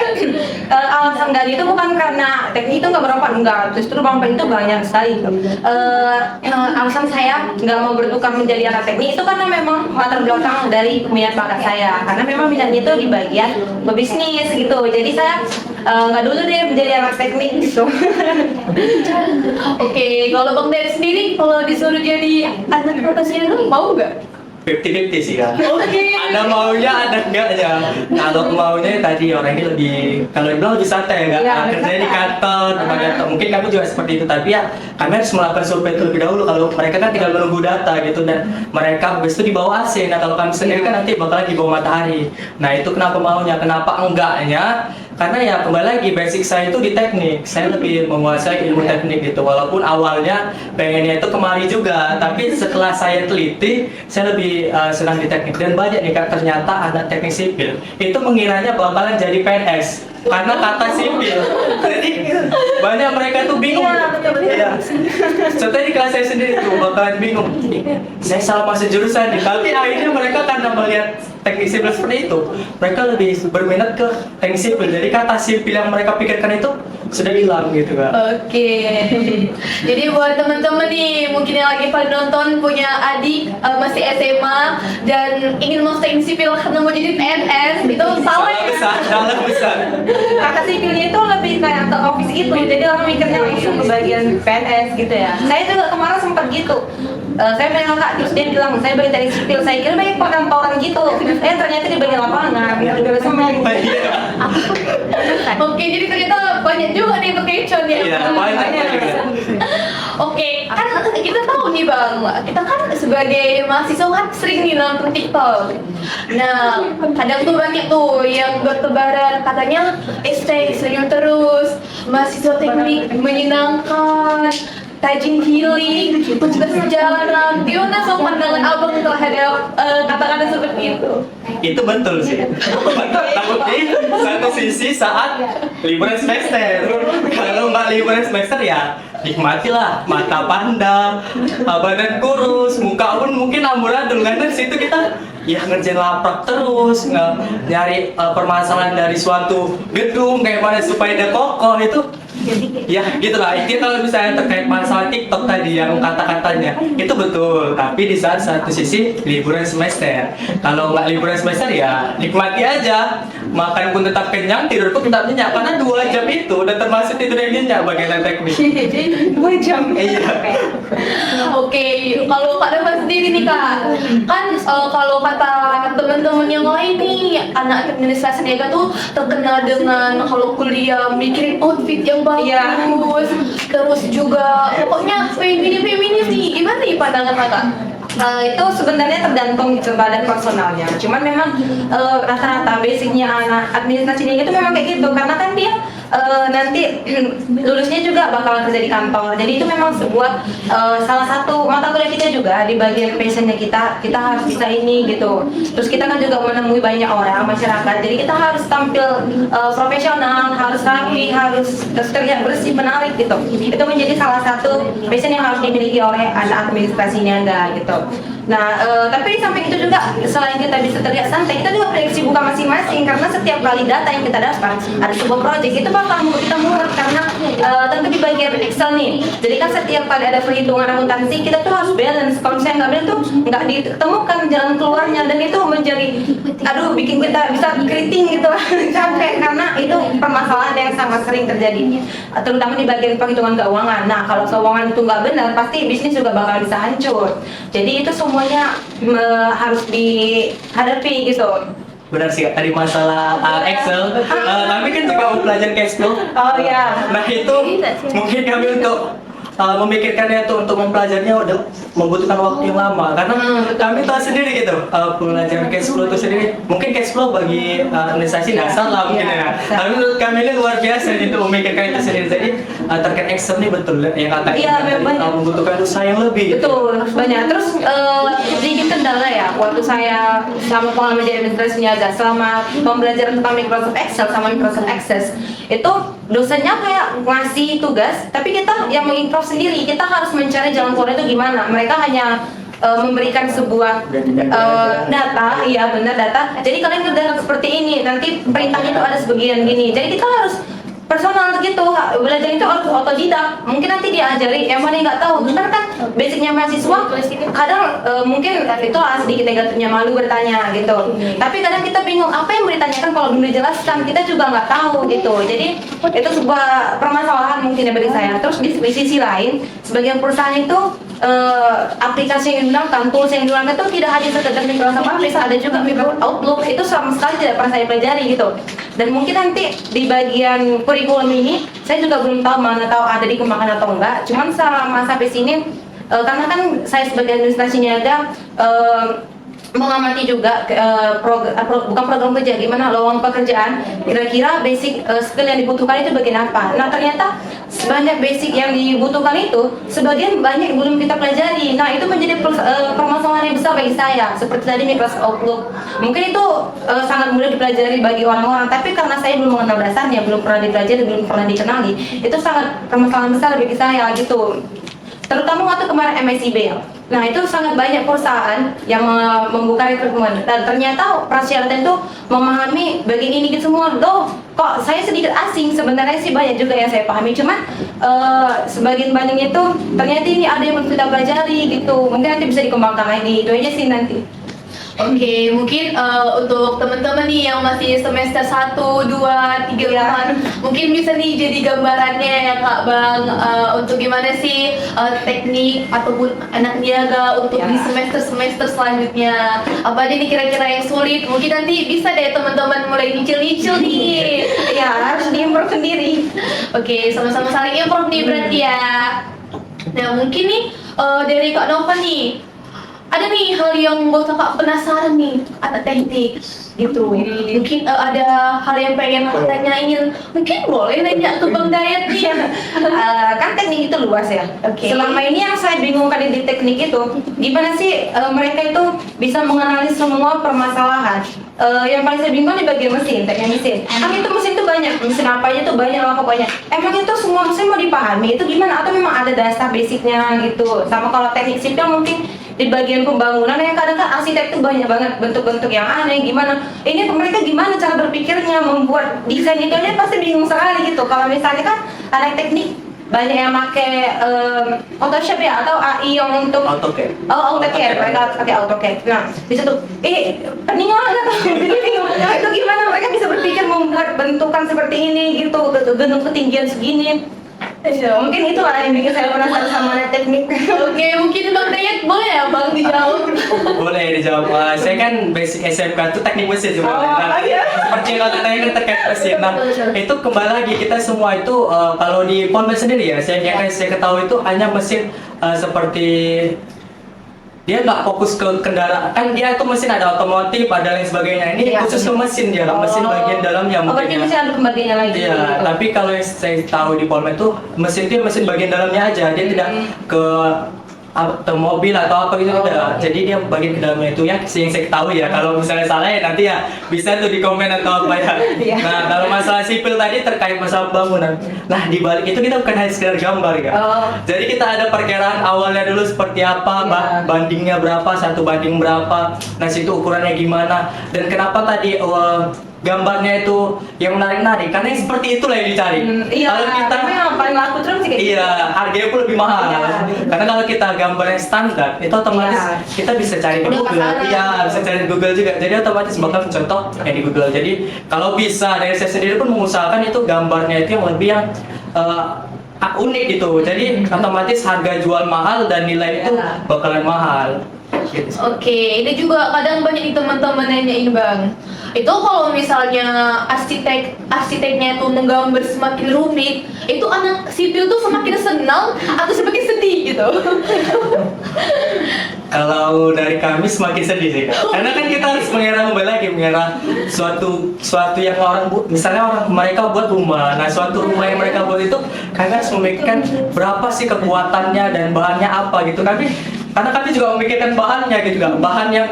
alasan enggak itu bukan karena teknik itu enggak bermanfaat, enggak, justru manfaat itu banyak sekali. Alasan saya enggak mau bertukar menjadi anak teknik itu karena memang latar belakang dari minat bakat saya, karena memang minatnya itu di bagian berbisnis gitu, jadi saya enggak dulu deh menjadi anak teknik gitu. Oke, kalau Bang Dayat sendiri kalau disuruh jadi anak profesional mau nggak? 50-50 sih kan. Oke. Ada maunya, ada enggaknya. Kalau maunya tadi orang ini lebih, kalau dibilang lebih santai enggak? Ya, Kerjanya di kantor, mungkin kamu juga seperti itu. Tapi ya kami harus melakukan survei terlebih dahulu. Kalau mereka kan tinggal menunggu data gitu, dan mereka habis itu di bawah AC. Nah kalau kami sendiri kan nanti bakalan di bawah matahari. Nah itu kenapa maunya, kenapa enggaknya? Karena ya kembali lagi basic saya itu di teknik, saya lebih menguasai ilmu teknik gitu. Walaupun awalnya pengennya itu kemari juga, tapi setelah saya teliti, saya lebih senang di teknik. Dan banyak nih Kak, ternyata anak teknik sipil itu mengiranya bakalan jadi PNS karena kata sipil. Jadi banyak mereka tuh bingung. Iya. Contohnya di kelas saya sendiri tuh bakalan bingung. Saya salah masuk jurusan nih, tapi akhirnya mereka karena melihat teknik sipil seperti itu, mereka lebih berminat ke teknik sipil. Jadi kata sipil yang mereka pikirkan itu sudah hilang gitu Kak. Oke. Jadi buat teman-teman nih mungkin yang lagi pada nonton punya adik masih SMA dan ingin masuk teknik sipil karena mau jadi PNS itu salah ya. Salah besar. Kakak sipilnya itu lebih kayak ke office gitu, jadi orang mikirnya langsung ke bagian PNS gitu ya. Saya juga kemarin sempat gitu. Saya bilang kak, terus dia bilang saya bagian teknik sipil, saya kira banyak perkantoran gitu. Ternyata di bagian lapangan, di semen. Oke, jadi ternyata banyak juga nih kekecoan ya. Iya, banyak. Oke, kan kita tahu nih Bang, kita kan sebagai mahasiswa kan sering nih nonton TikTok. Nah, kadang tuh banyak tuh yang bertebaran katanya senyum terus, mahasiswa teknik menyenangkan, tajin healing, tugas jarang. Gimana so pandangan abang terhadap kata-kata seperti itu? Itu betul sih. Tapi satu sisi saat liburan semester. Kalau nggak liburan semester ya nikmatilah mata pandang, badan kurus, muka pun mungkin amburadul karena di situ kita ya ngerjain laprak terus, nyari permasalahan dari suatu gedung kayak mana supaya dia kokoh itu. Ya gitulah, itu kalau misalnya terkait masalah TikTok tadi yang kata-katanya itu betul, tapi di saat satu sisi liburan semester. Kalau nggak liburan semester ya nikmati aja, makan pun tetap kenyang, tidur pun tetap nyenyak karena 2 jam itu udah termasuk tidur yang nyenyak bagian teknik. 2 jam. Iya. Oke, kalau Kak Dava sendiri nih Kak, kan kalau kata teman-teman yang lain nih, anak administrasi niaga tuh terkenal dengan kalau kuliah mikirin outfit yang bagus, terus juga pokoknya feminis nih. Gimana nih pandangan Kakak? Itu sebenarnya tergantung gitu badan personalnya. Cuman memang rata-rata basicnya anak administrasi itu memang kayak gitu karena kan dia nanti lulusnya juga bakalan kerja di kantor. Jadi itu memang sebuah salah satu mata kuliah kita juga di bagian passionnya kita harus bisa ini gitu. Terus kita kan juga menemui banyak orang masyarakat. Jadi kita harus tampil profesional, harus rapi, harus terlihat bersih, menarik gitu. Itu menjadi salah satu passion yang harus dimiliki oleh anak administrasi niaga gitu. Nah, tapi sampai itu juga selain kita bisa terlihat santai, kita juga punya kesibukan masing-masing karena setiap kali data yang kita dapat ada sebuah project itu bakal membuat kita muat karena tentu di bagian Excel nih. Jadi kan setiap kali ada perhitungan akuntansi kita tuh harus balance. Kalau misalnya nggak balance tuh nggak ditemukan jalan keluarnya dan itu menjadi aduh bikin kita bisa keriting gitu capek karena itu permasalahan yang sangat sering terjadi terutama di bagian perhitungan keuangan. Nah, kalau keuangan itu nggak benar pasti bisnis juga bakal bisa hancur. Jadi itu semuanya harus dihadapi gitu. Benar sih Kak, tadi masalah Excel, kami kan juga mau belajar cash flow. Oh iya. Nah itu mungkin kami untuk memikirkannya itu untuk mempelajarinya udah membutuhkan waktu yang lama karena kami tahu sendiri gitu pelajaran cash flow itu sendiri mungkin cash flow bagi administrasi dasar lah mungkin ya. Tapi menurut kami ini luar biasa gitu memikirkan itu sendiri. Jadi terkait Excel ini betul yang kakak membutuhkan usaha yang lebih. Betul, banyak. Terus sedikit kendala ya waktu saya sama pengalaman jadi administrasi niaga selama pembelajaran tentang Microsoft Excel sama Microsoft Access itu dosennya kayak ngasih tugas tapi kita yang mengimprove sendiri, kita harus mencari jalan keluar itu gimana. Mereka hanya memberikan sebuah data, iya benar data. Jadi kalian kerjakan seperti ini, nanti perintahnya itu ada sebagian gini. Jadi kita harus personal gitu, belajar itu harus otodidak. Mungkin nanti diajari, yang mana nggak tahu. Benar kan basicnya mahasiswa, kadang mungkin itu sedikit negatifnya malu bertanya gitu. Tapi kadang kita bingung apa yang mau ditanyakan kalau belum dijelaskan, kita juga nggak tahu gitu. Jadi itu sebuah permasalahan mungkin ya bagi saya. Terus di sisi lain, sebagian perusahaan itu aplikasi yang digunakan, tools yang digunakan itu tidak hanya sekedar Microsoft Office, ada juga Microsoft Outlook. Itu sama sekali tidak pernah saya pelajari gitu. Dan mungkin nanti di bagian kurikulum ini saya juga belum tahu mana tahu ada dikembangkan atau enggak. Cuman selama sampai sini karena kan saya sebagai administrasi niaga mengamati juga bukan program kerja, gimana lowongan pekerjaan, kira-kira basic skill yang dibutuhkan itu bagian apa. Nah ternyata banyak basic yang dibutuhkan itu sebagian banyak belum kita pelajari. Nah itu menjadi permasalahan yang besar bagi saya. Seperti tadi Microsoft Outlook, mungkin itu sangat mudah dipelajari bagi orang-orang, tapi karena saya belum mengenal dasarnya, belum pernah dipelajari, belum pernah dikenali, itu sangat permasalahan besar bagi saya gitu. terutama waktu kemarin MSIB ya. Nah itu sangat banyak perusahaan yang membuka rekrutmen dan ternyata persyaratan itu memahami bagian ini gitu semua. Loh, kok saya sedikit asing, sebenarnya sih banyak juga yang saya pahami, cuman sebagian banyaknya itu ternyata ini ada yang belum kita pelajari gitu. Mungkin nanti bisa dikembangkan lagi, itu aja sih nanti. Oke, mungkin untuk teman-teman nih yang masih semester 1, 2, 3, Iya. mungkin bisa nih jadi gambarannya ya Kak Bang, untuk gimana sih teknik ataupun anak niaga untuk Iya. di semester-semester selanjutnya. Apa aja nih kira-kira yang sulit? Mungkin nanti bisa deh teman-teman mulai nyicil-nyicil nih. Ya harus diimprove sendiri. Oke, sama-sama saling improve nih berarti ya. Nah mungkin nih dari Kak Nova nih, ada nih hal yang membuat kakak penasaran nih ada teknik gitu. Mungkin ada hal yang pengen kakak tanyain. Mungkin boleh nanya ke Bang Dayat nih. Kan teknik itu luas ya. Oke. Selama ini yang saya bingungkan di teknik itu, gimana sih mereka itu bisa menganalisis semua permasalahan. Yang paling saya bingung di bagian mesin, teknik mesin. Kan itu mesin itu banyak, mesin apa aja tuh banyak lah pokoknya. Emang itu semua mesin mau dipahami itu gimana? Atau memang ada dasar basicnya gitu? Sama kalau teknik sipil mungkin di bagian pembangunan yang kadang kan arsitek itu banyak banget bentuk-bentuk yang aneh gimana. Ini mereka gimana cara berpikirnya membuat desain itu aja pasti bingung sekali gitu. Kalau misalnya kan anak teknik banyak yang pakai Photoshop ya atau AI yang untuk AutoCAD. AutoCAD, mereka pakai AutoCAD. Nah, di situ pening banget jadi bingung. Itu gimana mereka bisa berpikir membuat bentukan seperti ini gitu, gedung ketinggian segini. Mungkin itu lah yang bikin saya penasaran sama anak teknik. Oke, mungkin Bang Dayat boleh ya Bang dijawab? Boleh dijawab. Saya kan basic SMK itu teknik mesin sebenarnya. iya. Seperti yang kata kan terkait mesin. Nah, itu kembali lagi kita semua itu kalau di Polmed sendiri ya, yang saya ketahui itu hanya mesin seperti dia nggak fokus ke kendaraan, kan dia itu mesin ada otomotif, ada lain sebagainya. Ini Iya. khusus ke mesin dia, mesin bagian dalamnya berarti mungkin. masih ada pembagiannya lagi. Iya, tapi kalau yang saya tahu di Polmed itu mesin itu mesin bagian dalamnya aja, dia tidak ke mobil atau apa gitu tidak. Jadi dia bagian ke dalamnya itu yang saya ketahui ya. Kalau misalnya salah ya nanti ya bisa tuh di komen atau apa ya. Iya. Nah, kalau masalah sipil tadi terkait masalah bangunan. Nah, di balik itu kita bukan hanya sekedar gambar ya. Jadi kita ada perkiraan awalnya dulu seperti apa, Iya. bandingnya berapa, 1 banding berapa. Nah, situ ukurannya gimana dan kenapa tadi gambarnya itu yang menarik-narik karena yang seperti itulah yang dicari. Iya, Kalau kita memang paling laku terus sih kayak iya, harganya pun lebih mahal. Iya. Karena kalau kita gambar yang standar, itu otomatis Iya. kita bisa cari di Udah Google. kesana. Iya, bisa cari di Google juga. Jadi otomatis bakal mencontoh yang di Google. Jadi kalau bisa dari saya sendiri pun mengusahakan itu gambarnya itu yang lebih yang unik gitu. Jadi otomatis harga jual mahal dan nilai itu Iya. bakalan mahal. Gitu. Oke, ini juga kadang banyak nih teman-teman nanyain Bang. Itu kalau misalnya arsiteknya itu menggambar semakin rumit, itu anak sipil tuh semakin senang atau semakin sedih gitu? Kalau dari kami semakin sedih sih, Kak. Karena kan kita harus mengira suatu yang misalnya mereka buat rumah. Nah, suatu rumah yang mereka buat itu kami harus memikirkan berapa sih kekuatannya dan bahannya apa gitu. Karena kami juga memikirkan bahannya gitu kan. Bahan yang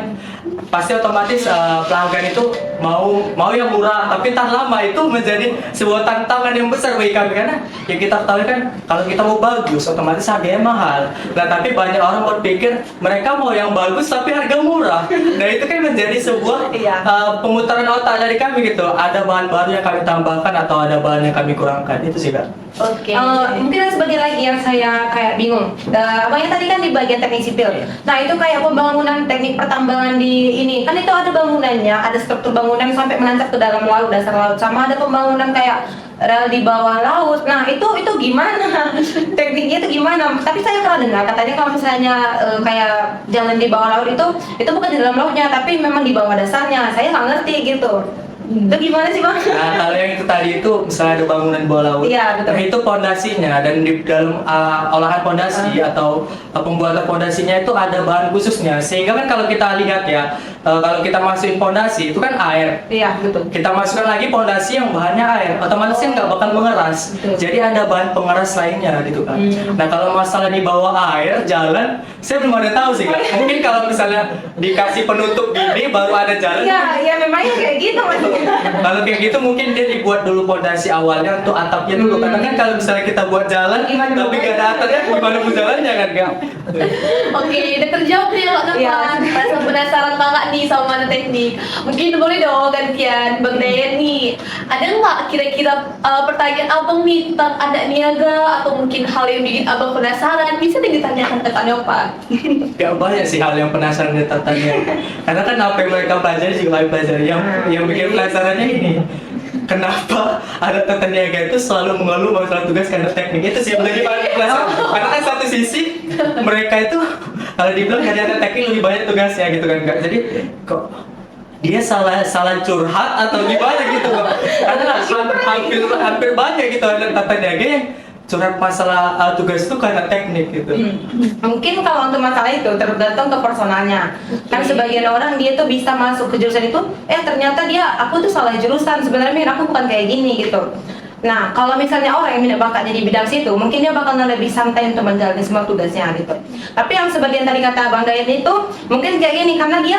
pasti otomatis pelanggan itu mau yang murah, tapi tak lama itu menjadi sebuah tantangan yang besar bagi kami karena yang kita ketahui kan kalau kita mau bagus otomatis harganya mahal. Nah, tapi banyak orang berpikir mereka mau yang bagus tapi harga murah. Nah, itu kan menjadi sebuah Iya. pemutaran otak dari kami gitu. Ada bahan baru yang kami tambahkan atau ada bahan yang kami kurangkan. Itu sih, Kak. Oke. Mungkin ada sebagian lagi yang saya kayak bingung. Abangnya tadi kan di bagian teknik sipil. Nah itu kayak pembangunan teknik pertambangan di ini kan itu ada bangunannya, ada struktur bangunan sampai menancap ke dalam laut, dasar laut. Sama ada pembangunan kayak rel di bawah laut. Nah itu gimana? Tekniknya itu gimana? Tapi saya pernah dengar katanya kalau misalnya kayak jalan di bawah laut itu bukan di dalam lautnya, tapi memang di bawah dasarnya. Saya nggak ngerti gitu. Itu gimana sih Bang? Nah, kalau yang itu tadi itu misalnya ada bangunan di bawah laut. Iya, betul. Nah, itu pondasinya dan di dalam olahan pondasi atau pembuatan pondasinya itu ada bahan khususnya. Sehingga kan kalau kita lihat ya kalau kita masukin fondasi itu kan air. Iya, betul. Kita masukkan lagi fondasi yang bahannya air, otomatis kan nggak bakal mengeras. Betul. Jadi ada bahan pengeras lainnya gitu kan. Nah kalau masalah di bawah air jalan, saya belum ada tahu sih kak. Mungkin kalau misalnya dikasih penutup gini baru ada jalan. Iya, memangnya kayak gitu maksudnya. Kalau kayak gitu mungkin dia dibuat dulu fondasi awalnya untuk atapnya dulu. Karena kan kalau misalnya kita buat jalan, Gimana tapi mau- nggak ada atapnya, gimana mau jalannya kan kak? Oke, udah terjawab nih Kak Iya. Napan. Rasa penasaran banget nih sama teknik. Mungkin boleh dong gantian Bang Dayan nih. Ada nggak kira-kira pertanyaan abang nih tentang adat niaga atau mungkin hal yang bikin abang penasaran? Bisa nih ditanyakan ke Kak Napan. Gak banyak sih hal yang penasaran dari tatanya. Karena kan apa yang mereka pelajari juga kami pelajari. Yang bikin penasarannya ini, kenapa ada tata niaga itu selalu mengeluh masalah tugas karena teknik itu sih yang lebih paling penasaran. Karena kan satu sisi mereka itu kalau dibilang karena ada teknik lebih banyak tugasnya gitu kan kak. Jadi kok dia salah curhat atau gimana gitu kok. Karena hampir banyak gitu ada tata niaga yang curhat masalah tugas itu karena teknik gitu. Mungkin kalau untuk masalah itu tergantung ke personalnya. Kan Oke. sebagian orang dia tuh bisa masuk ke jurusan itu, ternyata aku tuh salah jurusan. Sebenarnya aku bukan kayak gini gitu. Nah, kalau misalnya orang yang minat bakatnya di bidang situ, mungkin dia bakal lebih santai untuk menjalani semua tugasnya gitu. Tapi yang sebagian tadi kata Bang Dayan itu, mungkin kayak gini karena dia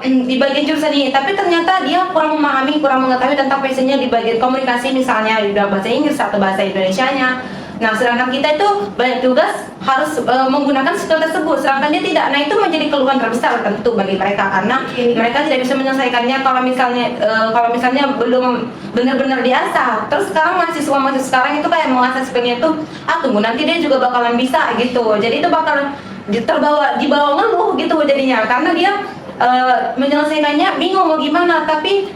di bagian jurusan ini, tapi ternyata dia kurang memahami, kurang mengetahui tentang passionnya di bagian komunikasi misalnya di dalam bahasa Inggris atau bahasa Indonesianya. Nah, sedangkan kita itu banyak tugas harus menggunakan skill tersebut, sedangkan dia tidak. Nah, itu menjadi keluhan terbesar tentu bagi mereka karena mereka tidak bisa menyelesaikannya kalau misalnya belum benar-benar diasah. Terus sekarang mahasiswa sekarang itu kayak mengasah skillnya itu, tunggu nanti dia juga bakalan bisa gitu. Jadi itu bakal dibawa ngeluh gitu jadinya karena dia menyelesaikannya bingung mau gimana, tapi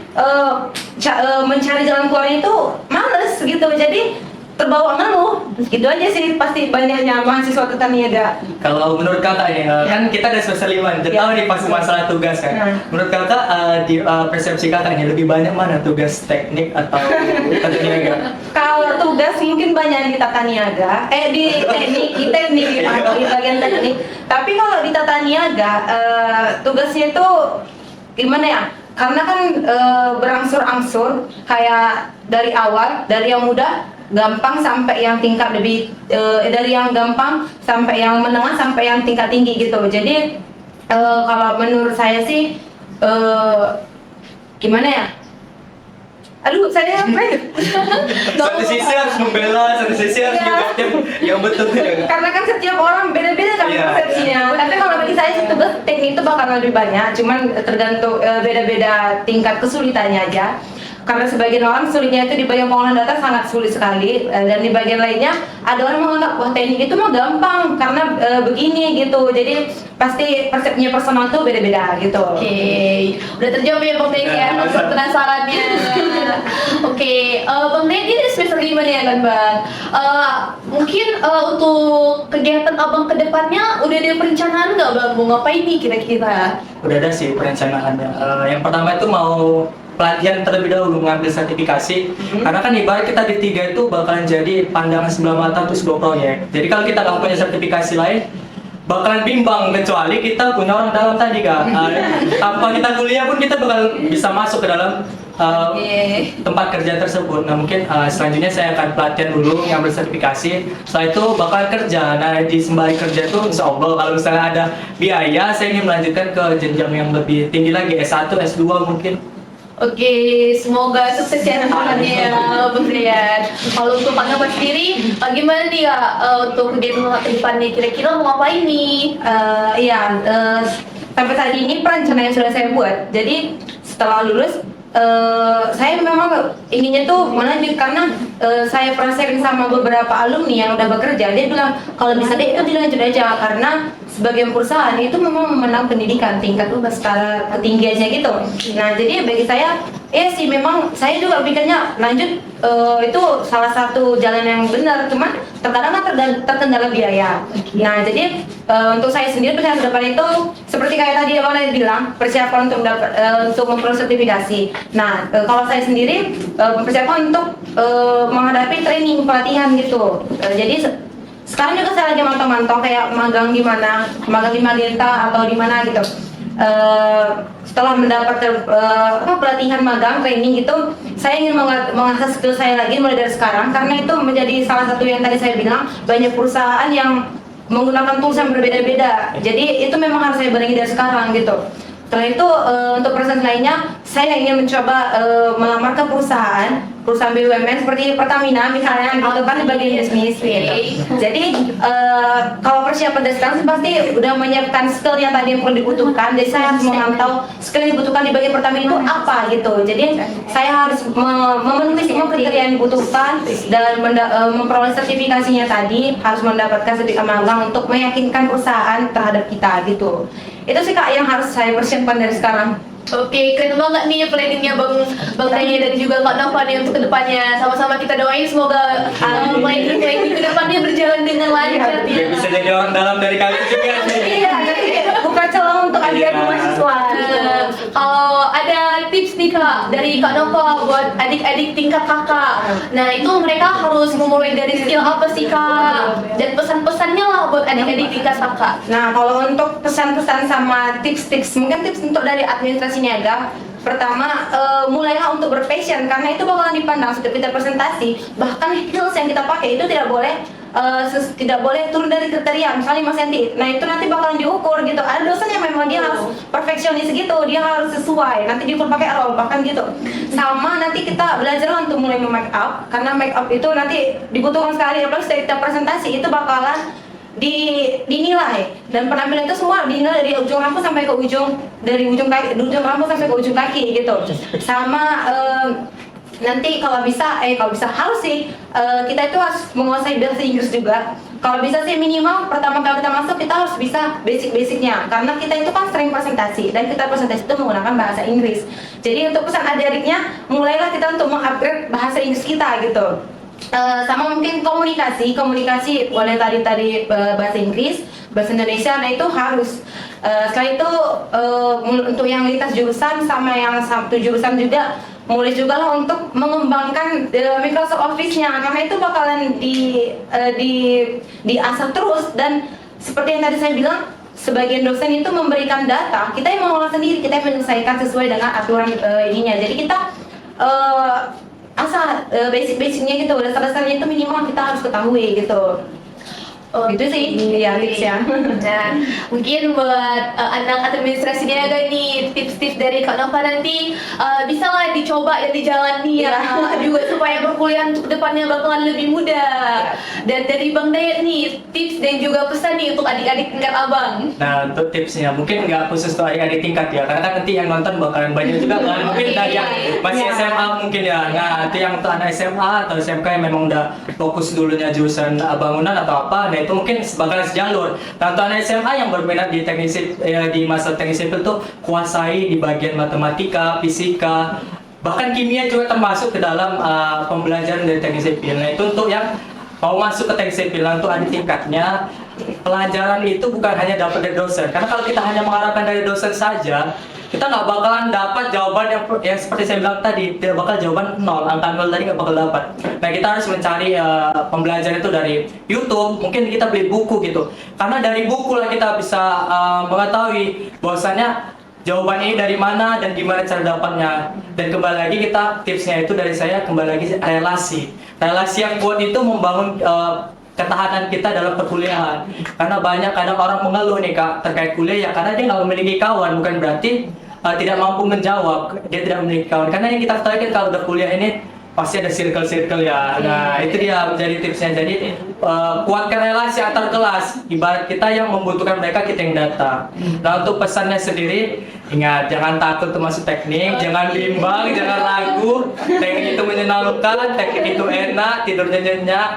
mencari jalan keluarnya itu males gitu. Jadi terbawa ngeluh gitu aja sih pasti banyaknya mahasiswa tata niaga. Kalau menurut kakak nih, kan kita ada semester 5, jadi tahu nih pas masalah tugas kan. Menurut kakak, di persepsi kakak nih lebih banyak mana tugas teknik atau tata niaga? Kalau tugas mungkin banyak di tata niaga, di teknik di bagian teknik. Tapi kalau di tata niaga, tugasnya itu gimana ya? Karena kan berangsur-angsur kayak dari awal, dari yang mudah gampang sampai yang tingkat lebih dari yang gampang sampai yang menengah sampai yang tingkat tinggi gitu. Jadi kalau menurut saya sih gimana ya? Aduh, saya apa ya? Satu sisi harus membela, satu sisi harus Iya. juga yang betul. Karena kan setiap orang beda-beda kan Iya. persepsinya. Tapi kalau bagi saya sih tugas teknik itu bakal lebih banyak, cuman tergantung beda-beda tingkat kesulitannya aja. Karena sebagian orang sulitnya itu di bagian pengolahan data sangat sulit sekali, dan di bagian lainnya ada orang menganggap wah teknik itu mah gampang karena begini gitu. Jadi pasti persepsinya personal tuh beda-beda gitu. Oke, udah terjawab ya Bang Dayan ya, rasa penasarannya. Oke, Bang Dayan ini semester 5 nih ya kan Bang. Mungkin untuk kegiatan abang ke depannya udah ada perencanaan nggak Bang? Mau ngapain nih kira-kira? Udah ada sih perencanaannya. Yang pertama itu mau pelatihan terlebih dahulu mengambil sertifikasi. Karena kan ibarat kita di 3 itu bakalan jadi pandangan sebelah mata untuk sebuah proyek. Jadi kalau kita nggak punya sertifikasi lain, bakalan bimbang kecuali kita punya orang dalam tadi kak. Tanpa kita kuliah pun kita bakal bisa masuk ke dalam tempat kerja tersebut. Nah mungkin selanjutnya saya akan pelatihan dulu ngambil sertifikasi. Setelah itu bakal kerja. Nah di sembari kerja itu insya Allah kalau misalnya ada biaya saya ingin melanjutkan ke jenjang yang lebih tinggi lagi, S1, S2 mungkin. Oke, semoga sukses ya nantinya ya Bang Dayan. Kalau untuk Kak Napan sendiri, gimana nih Kak untuk kegiatan ke depannya? Kira-kira mau ngapain nih? Sampai saat ini perencanaan yang sudah saya buat. Jadi setelah lulus, saya memang inginnya tuh melanjut karena saya pernah sharing sama beberapa alumni yang udah bekerja. Dia bilang kalau bisa deh itu dilanjut aja karena sebagian perusahaan itu memang memenang pendidikan tingkat skala ketinggiannya gitu. Nah jadi bagi saya sih memang saya juga pikirnya lanjut itu salah satu jalan yang benar, cuman terkadang kan terkendala biaya. Nah jadi untuk saya sendiri persiapan depan itu seperti kayak tadi Abang bilang, persiapan untuk memperoleh sertifikasi. Nah kalau saya sendiri persiapan untuk menghadapi training pelatihan gitu. Jadi sekarang juga saya lagi mantau-mantau kayak magang di mana, magang di Magenta atau di mana gitu. setelah mendapat pelatihan magang training itu, saya ingin mengasah skill saya lagi mulai dari sekarang, karena itu menjadi salah satu yang tadi saya bilang, banyak perusahaan yang menggunakan tools yang berbeda-beda. Jadi itu memang harus saya benahi dari sekarang gitu. Setelah itu untuk proses lainnya, saya ingin mencoba melamar ke perusahaan BUMN seperti Pertamina misalnya, gitu kan, di bagian bisnis gitu. Jadi kalau persiapan dari sekarang sih pasti udah menyiapkan skill yang tadi yang perlu dibutuhkan. Jadi saya harus memantau skill yang dibutuhkan di bagian Pertamina itu apa gitu. Jadi saya harus memenuhi semua kriteria yang dibutuhkan dan memperoleh sertifikasinya tadi, harus mendapatkan sertifikat magang untuk meyakinkan perusahaan terhadap kita gitu. Itu sih Kak yang harus saya persiapkan dari sekarang. Oke, keren banget nih planningnya Bang Tanya dan juga Kak Nova nih untuk kedepannya. Sama-sama kita doain semoga planning kedepannya berjalan dengan lancar. Biar bisa jadi orang dalam dari kalian juga sih. Iya, bukan celah untuk adik-adik mahasiswa. Kalau ada tips nih Kak dari Kak Nova buat adik-adik tingkat kakak, nah itu mereka harus memulai dari skill apa sih Kak? Dan pesan-pesannya lah buat adik-adik tingkat kakak. Nah, kalau untuk pesan-pesan sama tips-tips, mungkin tips untuk dari administrasi niaga. Pertama, mulailah untuk berpassion, karena itu bakalan dipandang setiap kita presentasi. Bahkan heels yang kita pakai itu tidak boleh turun dari kriteria, misalnya 5 cm. Nah itu nanti bakalan diukur gitu. Ada dosen yang memang dia harus perfeksionis gitu, dia harus sesuai, nanti diukur pakai roll bahkan gitu. Sama nanti kita belajar untuk mulai make up, karena make up itu nanti dibutuhkan sekali, apalagi setiap kita presentasi itu bakalan dinilai, dan penampilan itu semua dinilai dari ujung rambut sampai ke ujung rambut sampai ke ujung kaki gitu. Sama nanti kalau bisa harus sih kita itu harus menguasai bahasa Inggris juga. Kalau bisa sih minimal pertama kali kita masuk kita harus bisa basic-basicnya, karena kita itu kan sering presentasi dan kita presentasi itu menggunakan bahasa Inggris. Jadi untuk pesan adik-adiknya, mulailah kita untuk mengupgrade bahasa Inggris kita gitu. Sama mungkin komunikasi boleh tadi bahasa Inggris, bahasa Indonesia, nah itu harus. Setelah itu untuk yang lintas jurusan sama yang satu jurusan juga mulai juga lah untuk mengembangkan Microsoft Office-nya, karena itu bakalan diasah terus. Dan seperti yang tadi saya bilang, sebagian dosen itu memberikan data, kita yang mengolah sendiri, kita yang menyelesaikan sesuai dengan aturan ininya. Jadi kita asal basic-basicnya gitu, dasar-dasarnya itu minimal kita harus ketahui gitu. Gitu sih, ya tipsnya. Nah, mungkin buat anak administrasi niaga nih, tips-tips dari Kak Nova nanti bisa lah dicoba dan dijalani ya, juga supaya perkuliahan untuk depannya bakalan lebih mudah. Dan dari Bang Dayat nih, tips dan juga pesan nih untuk adik-adik tingkat abang. Nah, untuk tipsnya mungkin nggak khusus untuk adik-adik tingkat ya, karena nanti yang nonton bakalan banyak juga kan. Mungkin dari yang masih SMA mungkin ya. Nah, itu yang untuk anak SMA atau SMK yang memang udah fokus dulunya jurusan bangunan atau apa, nah itu mungkin bakalan sejalur. Nah, untuk anak SMA yang berminat di teknik di masa teknik sipil tuh kuasai di bagian matematika, fisika, bahkan kimia juga termasuk ke dalam pembelajaran dari teknik sipil. Nah, itu untuk yang mau masuk ke teknik sipil, untuk adik tingkatnya, pelajaran itu bukan hanya dapat dari dosen. Karena kalau kita hanya mengharapkan dari dosen saja, kita nggak bakalan dapat jawaban yang seperti saya bilang tadi, tidak bakal jawaban nol, angka nol tadi nggak bakal dapat. Nah, kita harus mencari pembelajaran itu dari YouTube, mungkin kita beli buku gitu. Karena dari buku lah kita bisa mengetahui bahwasannya jawaban ini dari mana dan gimana cara dapatnya. Dan kembali lagi kita tipsnya itu dari saya, kembali lagi relasi yang kuat itu membangun ketahanan kita dalam perkuliahan. Karena banyak kadang orang mengeluh nih Kak terkait kuliah ya, karena dia nggak memiliki kawan, bukan berarti tidak mampu menjawab, dia tidak memiliki kawan. Karena yang kita ketahui kan kalau udah kuliah ini pasti ada circle ya. Nah, itu dia menjadi tipsnya. Jadi kuatkan relasi antar kelas. Ibarat kita yang membutuhkan mereka, kita yang datang. Nah, untuk pesannya sendiri, ingat jangan takut untuk masuk teknik, jangan bimbang, jangan ragu. Teknik itu menyenangkan, teknik itu enak, tidurnya nyenyak,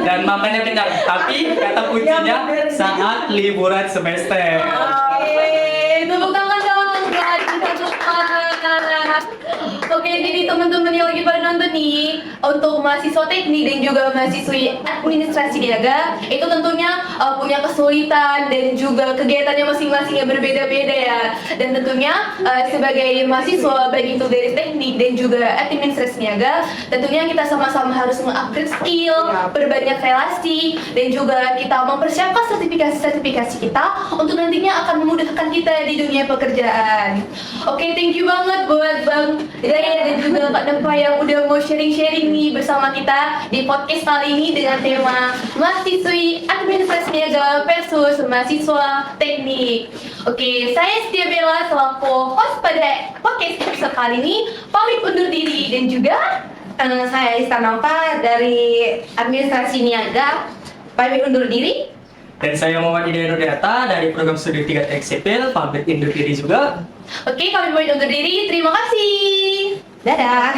dan makannya kenyang. Tapi kata kuncinya saat liburan semester. Tepuk tangan dong buat kita semua. Oke, jadi teman-teman yang lagi pada nonton nih, untuk mahasiswa teknik dan juga mahasiswi administrasi niaga, itu tentunya punya kesulitan dan juga kegiatannya masing-masing yang berbeda-beda ya. Dan tentunya sebagai mahasiswa baik itu dari teknik dan juga administrasi niaga, tentunya kita sama-sama harus mengupgrade skill, berbanyak relasi, dan juga kita mempersiapkan sertifikasi-sertifikasi kita untuk nantinya akan memudahkan kita di dunia pekerjaan. Oke, thank you banget buat Bang Daya dan juga Kak Dempa yang udah mau sharing-sharing nih bersama kita di podcast kali ini dengan tema mahasiswi administrasi niaga versus mahasiswa teknik. Oke, saya Setia Bella selaku host pada podcast episode kali ini pamit undur diri dan juga Saya Istanova dari administrasi niaga pamit undur diri. Dan saya Muhammad Hidayat Nurdiata dari program studi 3 Teknik Sipil, pamit undur diri juga. Oke, kami pamit undur diri. Terima kasih. Dadah.